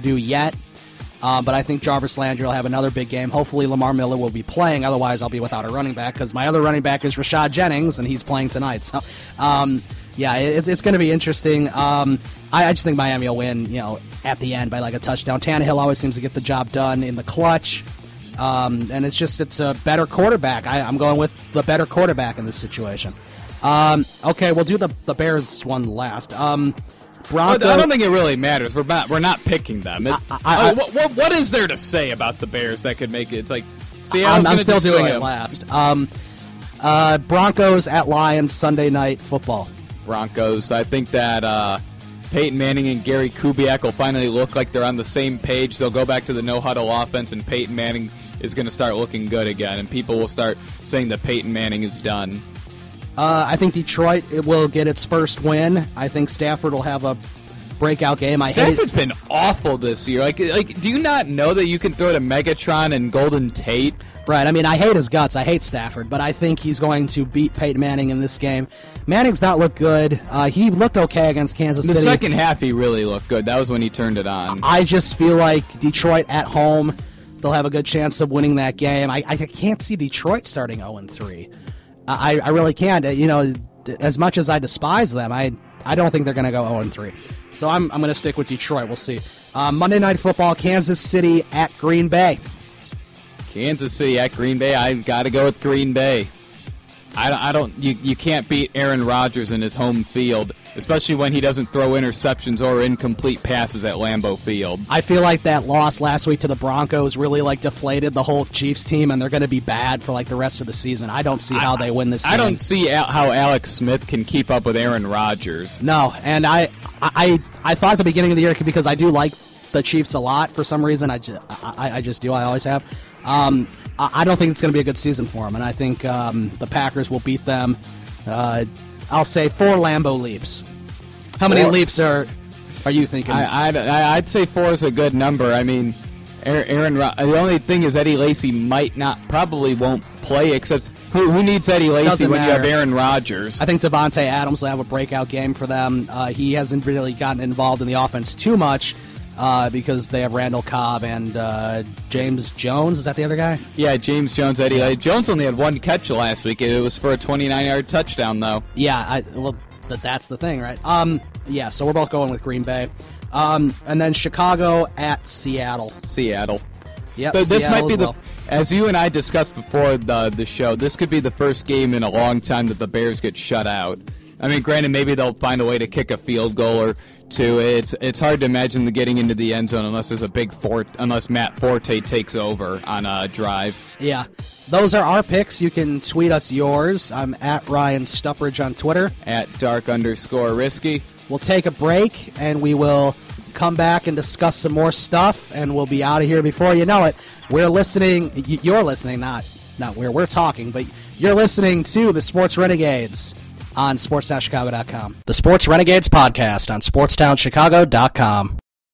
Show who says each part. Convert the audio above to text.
Speaker 1: do yet. But I think Jarvis Landry will have another big game. Hopefully Lamar Miller will be playing. Otherwise, I'll be without a running back because my other running back is Rashad Jennings, and he's playing tonight. So, yeah, it's going to be interesting. I just think Miami will win, at the end by like a touchdown. Tannehill always seems to get the job done in the clutch. And it's a better quarterback. I'm going with the better quarterback in this situation. Okay, we'll do the Bears one last. Broncos,
Speaker 2: I don't think it really matters. We're not picking them. What is there to say about the Bears that could make it? It's like,
Speaker 1: I'm still doing it last. Broncos at Lions Sunday Night Football.
Speaker 2: Broncos. I think that Peyton Manning and Gary Kubiak will finally look like they're on the same page. They'll go back to the no-huddle offense, and Peyton Manning is going to start looking good again, and people will start saying that Peyton Manning is done.
Speaker 1: I think Detroit will get its first win. I think Stafford will have a breakout game.
Speaker 2: Stafford's been awful this year. Like, do you not know that you can throw to Megatron and Golden Tate?
Speaker 1: Right. I mean, I hate his guts. I hate Stafford, but I think he's going to beat Peyton Manning in this game. Manning's not looked good. He looked okay against Kansas City.
Speaker 2: The second half, he really looked good. That was when he turned it on.
Speaker 1: I just feel like Detroit at home, they'll have a good chance of winning that game. I can't see Detroit starting 0-3. I really can't. As much as I despise them, I don't think they're going to go 0-3. So I'm going to stick with Detroit. We'll see. Monday Night Football, Kansas City at Green Bay.
Speaker 2: Kansas City at Green Bay. I've got to go with Green Bay. You can't beat Aaron Rodgers in his home field, especially when he doesn't throw interceptions or incomplete passes at Lambeau Field.
Speaker 1: I feel like that loss last week to the Broncos really deflated the whole Chiefs team, and they're going to be bad for the rest of the season. I don't see how they win this game.
Speaker 2: I don't see how Alex Smith can keep up with Aaron Rodgers.
Speaker 1: No, and I thought at the beginning of the year, because I do like the Chiefs a lot for some reason. I just do. I always have. I don't think it's going to be a good season for them, and I think the Packers will beat them. I'll say 4 Lambeau leaps. How many leaps are you thinking?
Speaker 2: I'd say 4 is a good number. I mean, the only thing is Eddie Lacy probably won't play, except who needs Eddie Lacy when you have Aaron Rodgers?
Speaker 1: I think Devontae Adams will have a breakout game for them. He hasn't really gotten involved in the offense too much. Because they have Randall Cobb and James Jones. Is that the other guy?
Speaker 2: Yeah, James Jones, Eddie. Yeah. Jones only had 1 catch last week. It was for a 29-yard touchdown, though.
Speaker 1: Yeah, that's the thing, right? Yeah, so we're both going with Green Bay. And then Chicago at Seattle.
Speaker 2: Seattle.
Speaker 1: Yep,
Speaker 2: so this
Speaker 1: Seattle
Speaker 2: might be as you and I discussed before the show, this could be the first game in a long time that the Bears get shut out. I mean, granted, maybe they'll find a way to kick a field goal or two. It's hard to imagine them getting into the end zone unless there's a big unless Matt Forte takes over on a drive.
Speaker 1: Yeah, those are our picks. You can tweet us yours. I'm at Ryan Stuprich on Twitter.
Speaker 2: At @dark_risky.
Speaker 1: We'll take a break and we will come back and discuss some more stuff, and we'll be out of here before you know it. You're listening, not we're talking, but you're listening to the Sports Renegades on SportsTownChicago.com. The Sports Renegades podcast on SportsTownChicago.com.